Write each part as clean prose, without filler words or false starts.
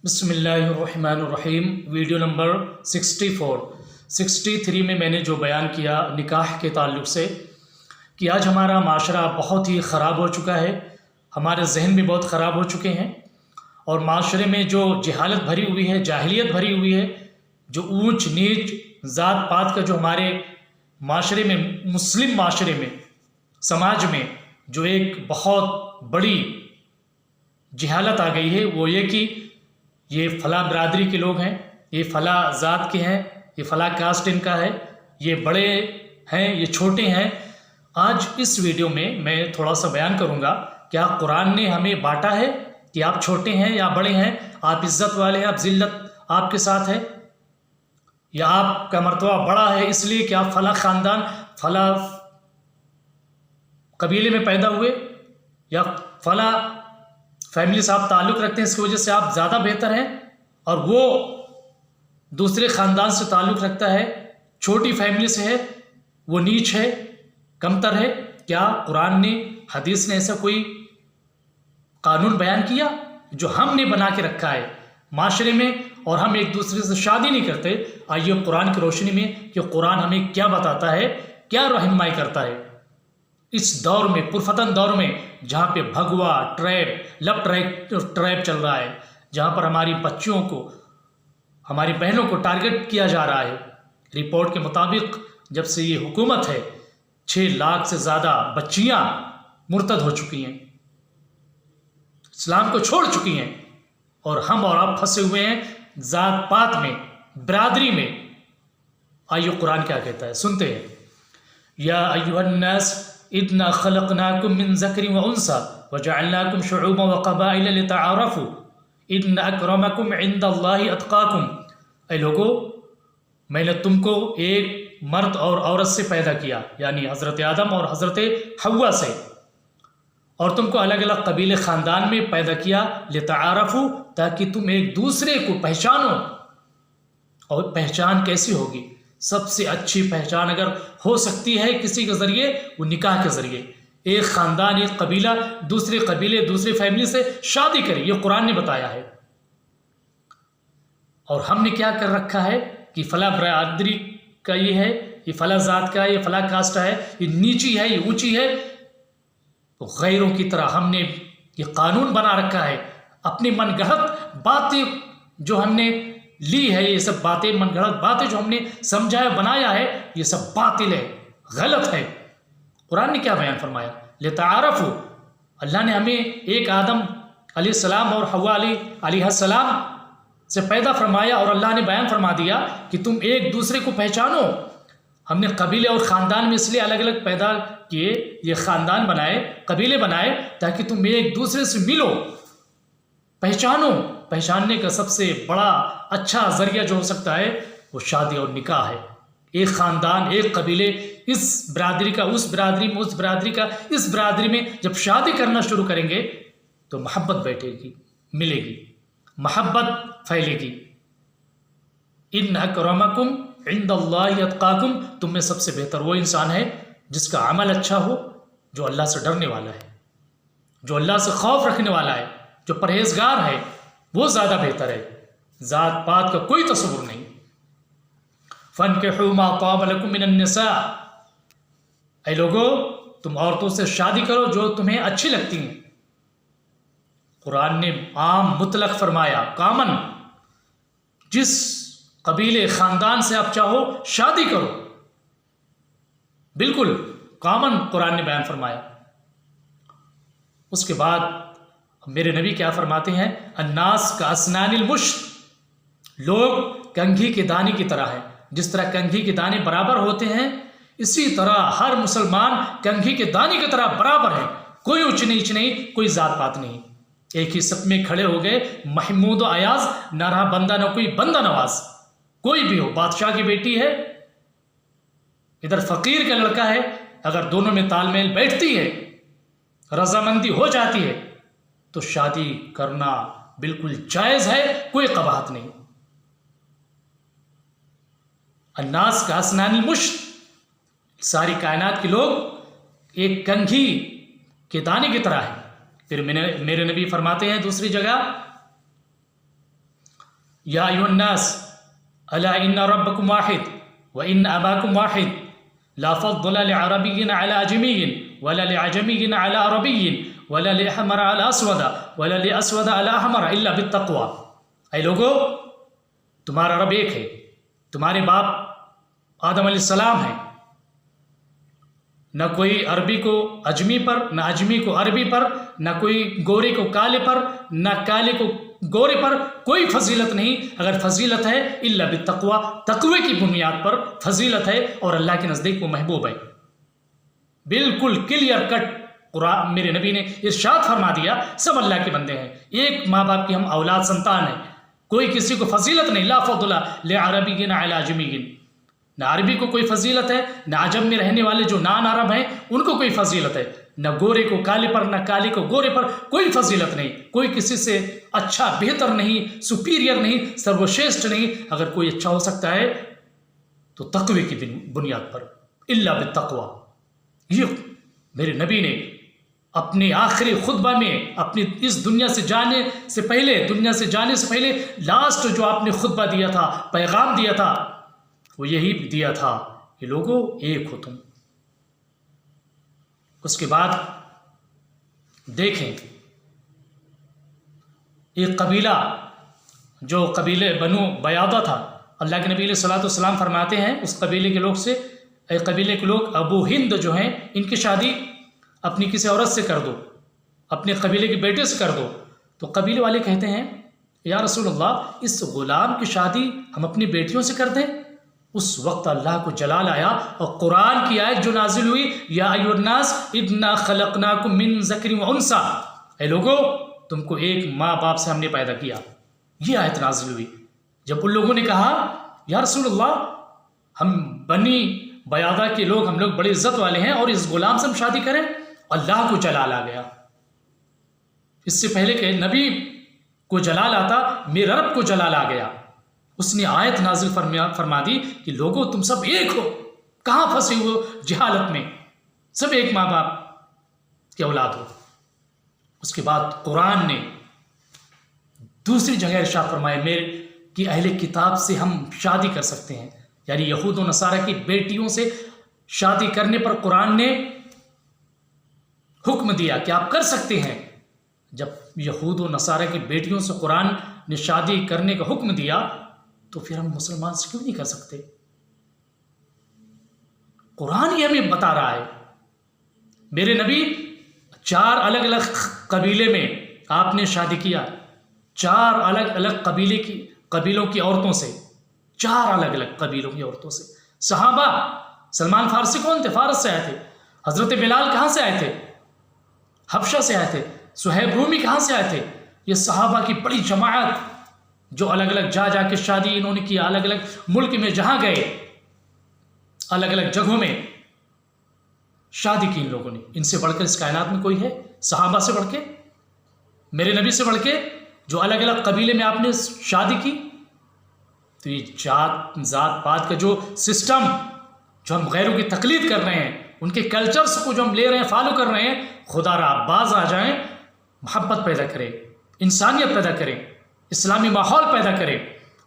बिस्मिल्लाहिर्रहमानिर्रहीम। Video number 63 में मैंने जो बयान किया निकाह के ताल्लुक़ से कि आज हमारा माशरा बहुत ही ख़राब हो चुका है, हमारे जहन भी बहुत ख़राब हो चुके हैं और माशरे में जो जहालत भरी हुई है, जाहिलियत भरी हुई है, जो ऊंच नीच ज़ात पात का जो हमारे माशरे में, मुस्लिम माशरे में, समाज में जो एक बहुत बड़ी जहालत आ गई है, वो ये कि ये फ़ला बरादरी के लोग हैं, ये फ़ला ज़ात के हैं, ये फ़ला कास्ट इनका है, ये बड़े हैं, ये छोटे हैं। आज इस वीडियो में मैं थोड़ा सा बयान करूँगा, क्या कुरान ने हमें बांटा है कि आप छोटे हैं या बड़े हैं, आप इज़्ज़त वाले हैं, आप ज़िल्लत आपके साथ है, या आपका मर्तबा बड़ा है इसलिए कि आप फ़ला ख़ानदान, फ़ला कबीले में पैदा हुए या फ़ला फैमिली से आप ताल्लुक़ रखते हैं, इसकी वजह से आप ज़्यादा बेहतर हैं, और वो दूसरे ख़ानदान से ताल्लुक़ रखता है, छोटी फैमिली से है, वो नीच है, कमतर है। क्या कुरान ने, हदीस ने ऐसा कोई कानून बयान किया जो हमने बना के रखा है माशरे में, और हम एक दूसरे से शादी नहीं करते? आइए कुरान की रोशनी में कि कुरान हमें क्या बताता है, क्या रहनुमाई करता है इस दौर में, पुरफतन दौर में, जहाँ पे भगवा ट्रैप, लव ट्रैप चल रहा है, जहाँ पर हमारी बच्चियों को, हमारी बहनों को टारगेट किया जा रहा है। रिपोर्ट के मुताबिक जब से ये हुकूमत है, 6 लाख से ज़्यादा बच्चियाँ मुर्तद हो चुकी हैं, इस्लाम को छोड़ चुकी हैं, और हम और आप फंसे हुए हैं ज़ात पात में, बरादरी में। आइए कुरान क्या कहता है, सुनते हैं। या अय्युहन्नास इन्ना खलक़नाकुम मिन ज़करिन व उन्सा व जअलनाकुम शुऊबन व क़बाइल लितआरफ़ू इन्न अक्रमकुम इंदल्लाहि अत्क़ाकुम। ऐ लोगो, मैंने तुमको एक मर्द और औरत से पैदा किया, यानी हज़रत आदम और हज़रत हव्वा से, और तुमको अलग अलग कबीले ख़ानदान में पैदा किया, लितआरफ़ू, ताकि तुम एक दूसरे को पहचानो। और पहचान कैसी होगी? सबसे अच्छी पहचान अगर हो सकती है किसी के ज़रिए, वो निकाह के ज़रिए। एक ख़ानदान, एक कबीला दूसरे कबीले, दूसरी फैमिली से शादी करे, ये कुरान ने बताया है। और हमने क्या कर रखा है कि फ़ला बरादरी का ये है, ये फ़ला ज़ात का, ये फ़ला कास्ट है, ये नीची है, ये ऊंची है। तो गैरों की तरह हमने ये कानून बना रखा है, अपनी मनगढ़ंत बातें जो हमने ली है, ये सब बातें, मनगढ़ंत बातें जो हमने समझाया, बनाया है, ये सब बातिल है, गलत है। कुरान ने क्या बयान फरमाया? लितआरफ़ू, अल्लाह ने हमें एक आदम अलैहिस्सलाम और हव्वा अलैहिस्सलाम से पैदा फरमाया, और अल्लाह ने बयान फरमा दिया कि तुम एक दूसरे को पहचानो। हमने कबीले और ख़ानदान में इसलिए अलग अलग पैदा किए, ये ख़ानदान बनाए, कबीले बनाए, ताकि तुम एक दूसरे से मिलो, पहचानो। पहचानने का सबसे बड़ा अच्छा ज़रिया जो हो सकता है वो शादी और निकाह है। एक ख़ानदान, एक कबीले, इस बरादरी का उस बरादरी में, उस बरादरी का इस बरादरी में जब शादी करना शुरू करेंगे तो मोहब्बत बैठेगी, मिलेगी, मोहब्बत फैलेगी। इन्न अक्रमकुम इंदल्लाहि अत्क़ाकुम, तुम में सबसे बेहतर वो इंसान है जिसका अमल अच्छा हो, जो अल्लाह से डरने वाला है, जो अल्लाह से खौफ रखने वाला है, जो परहेजगार है, वो ज़्यादा बेहतर है। ज़ात पात का कोई तस्वुर नहीं। फ़न्किहू मा ताब लकुम मिनन निसा, ऐ लोगो, तुम औरतों से शादी करो जो तुम्हें अच्छी लगती हैं। कुरान ने आम मुतलक फरमाया, कामन, जिस कबीले ख़ानदान से आप चाहो शादी करो, बिल्कुल कामन कुरान ने बयान फरमाया। उसके बाद मेरे नबी क्या फरमाते हैं? अन्नास का अस्नानिल मुश्त, लोग कंघी के दाने की तरह हैं। जिस तरह कंघी के दाने बराबर होते हैं, इसी तरह हर मुसलमान कंघी के दाने की तरह बराबर है, कोई ऊंच नीच नहीं, कोई जात पात नहीं। एक ही सप में खड़े हो गए, महमूद अयाज, ना रहा बंदा ना कोई बंदा नवाज, कोई भी हो, बादशाह की बेटी है, इधर फकीर का लड़का है, अगर दोनों में तालमेल बैठती है, रजामंदी हो जाती है, तो शादी करना बिल्कुल जायज़ है, कोई कबाहत नहीं। अन्नास का अस्नानिल मुश्त, सारी कायनात के लोग एक कंघी के दाने की तरह है। फिर मेरे नबी फरमाते हैं दूसरी जगह, या अय्युहन्नास अला इन्ना रब्बकुम वाहिद व इन्न अबाकुम वाहिद ला फद्दला लिअरबिय्यिन अला अजमिय्यिन वला लिअजमिय्यिन अला अरबिय्यिन वला लिअहमर अला अस्वद वला लिअस्वद अला अहमर इल्ला बित्तक़वा। ऐ लोगो, तुम्हारा रब एक है, तुम्हारे बाप आदम अलैहिस्सलाम है। न कोई अरबी को अजमी पर, न अजमी को अरबी पर, न कोई गोरे को काले पर, न काले को गोरे पर कोई फजीलत नहीं। अगर फजीलत है इल्ला बित्तक़वा, तक़वे की बुनियाद पर फजीलत है और अल्लाह के नज़दीक वो महबूब है। बिल्कुल क्लियर कट कुरान मेरे नबी ने इरशाद फरमा दिया, सब अल्लाह के बंदे हैं। एक माँ बाप की हम औलाद संतान हैं, कोई किसी को फजीलत नहीं। ला फद्दला लिअरबिय्यिन अला अजमिय्यिन, न अरबी को कोई फजीलत है, न अजम में रहने वाले जो नान अरब हैं उनको कोई फजीलत है, न गोरे को काले पर, न काले को गोरे पर कोई फजीलत नहीं। कोई किसी से अच्छा, बेहतर नहीं, सुपीरियर नहीं, सर्वश्रेष्ठ नहीं। अगर कोई अच्छा हो सकता है तो तक़वे की बुनियाद पर, इल्ला बित्तक़वा। ये मेरे नबी ने अपने आखिरी खुतबा में, अपनी इस दुनिया से जाने से पहले लास्ट जो आपने खुतबा दिया था, पैगाम दिया था, वो यही दिया था कि लोगों एक हो तुम। उसके बाद देखें, एक कबीला जो कबीले बनु बयादा था, अल्लाह के नबी अलैहिस्सलातु वस्सलाम फरमाते हैं उस कबीले के लोग से, कबीले के लोग अबू हिंद जो हैं, इनकी शादी अपनी किसी औरत से कर दो, अपने कबीले के बेटे से कर दो। तो कबीले वाले कहते हैं, या रसूलल्लाह, इस गुलाम की शादी हम अपनी बेटियों से कर दें? उस वक्त अल्लाह को जलाल आया और कुरान की आयत जो नाजिल हुई, या अय्युहन्नास इन्ना खलक़नाकुम मिन ज़करिन व उन्सा, ऐ लोगो, तुमको एक माँ बाप से हमने पैदा किया। ये आयत नाजिल हुई। जब उन लोगों ने कहा, या रसूलल्लाह, हम बनी बयादा के लोग, हम लोग बड़ी इज्जत वाले हैं और इस गुलाम से हम शादी करें, अल्लाह को जलाल आ गया। इससे पहले के नबी को जलाल आता, मेरे रब को जलाल आ गया। उसने आयत नाजिल फरमा दी कि लोगों तुम सब एक हो, कहाँ फंसे हो जहालत में, सब एक माँ बाप की औलाद हो। उसके बाद कुरान ने दूसरी जगह इरशाद फरमाया मेरे कि अहले किताब से हम शादी कर सकते हैं, यानी यहूद और नसारा की बेटियों से शादी करने पर कुरान ने हुक्म दिया कि आप कर सकते हैं। जब यहूद और नसारा की बेटियों से कुरान ने शादी करने का हुक्म दिया, तो फिर हम मुसलमान से क्यों नहीं कर सकते? कुरान ये हमें बता रहा है। मेरे नबी 4 अलग अलग कबीले में आपने शादी किया, 4 अलग अलग कबीलों की औरतों से, 4 अलग अलग कबीलों की औरतों से। सहाबा, सलमान फारसी कौन थे? फारस से आए थे। हजरत बिलाल कहाँ से आए थे? हबशा से आए थे। सुहैब रूमी कहाँ से आए थे? ये सहाबा की बड़ी जमात जो अलग अलग जा के शादी इन्होंने किया, अलग अलग मुल्क में जहाँ गए, अलग अलग जगहों में शादी की इन लोगों ने। इनसे बढ़कर इस कायनात में कोई है? सहाबा से बढ़ के, मेरे नबी से बढ़ के, जो अलग अलग कबीले में आपने शादी की। तो ये जात पात का जो सिस्टम, जो हम गैरों की तकलीद कर रहे हैं, उनके कल्चर्स को जो हम ले रहे हैं, फॉलो कर रहे हैं, खुदा रा बाज आ जाएं, मोहब्बत पैदा करें, इंसानियत पैदा करें, इस्लामी माहौल पैदा करें।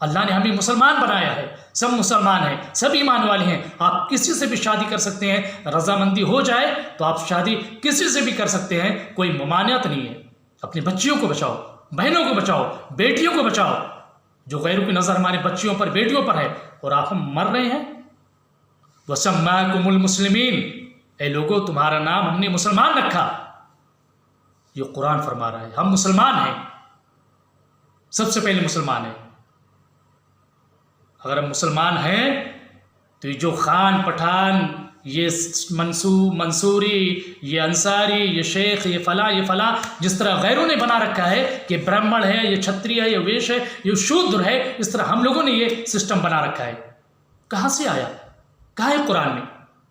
अल्लाह ने हमें मुसलमान बनाया है, सब मुसलमान हैं, सब ईमान वाले हैं। आप किसी से भी शादी कर सकते हैं, रजामंदी हो जाए तो आप शादी किसी से भी कर सकते हैं, कोई ममानियत नहीं है। अपनी बच्चियों को बचाओ, बहनों को बचाओ, बेटियों को बचाओ। जो गैरों की नज़र हमारे बच्चियों पर, बेटियों पर है और आप हम मर रहे हैं। वसम्माकुमुल मुस्लिमीन, ऐ लोगों तुम्हारा नाम हमने मुसलमान रखा। ये कुरान फरमा रहा है, हम मुसलमान हैं, सबसे पहले मुसलमान हैं। अगर हम मुसलमान हैं तो ये जो खान पठान, ये मंसूरी, ये अंसारी, ये शेख, ये फला, जिस तरह गैरों ने बना रखा है कि ब्राह्मण है, ये क्षत्रिय है, ये वैश्य है, ये शूद्र है, इस तरह हम लोगों ने ये सिस्टम बना रखा है। कहाँ से आया? कहाँ है कुरान में?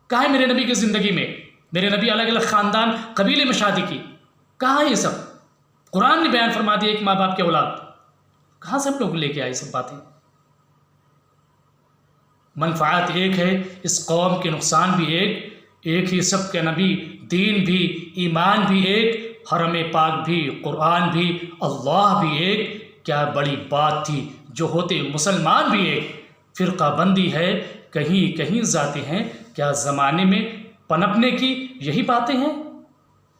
कहाँ है मेरे नबी की ज़िंदगी में? मेरे नबी अलग अलग ख़ानदान, कबीले में शादी की, कहाँ है ये सब? कुरान ने बयान फरमा दिया एक माँ बाप की औलाद। कहाँ से हम लोग लेके आए सब बातें? मनफ़ात एक है, इस कौम के नुकसान भी एक ही सब के नबी, दीन भी, ईमान भी एक, हरम पाक भी, कुरान भी, अल्लाह भी एक। क्या बड़ी बात थी जो होते मुसलमान भी एक फ़िरका बंदी है, कहीं कहीं जाते हैं। क्या ज़माने में पनपने की यही बातें हैं?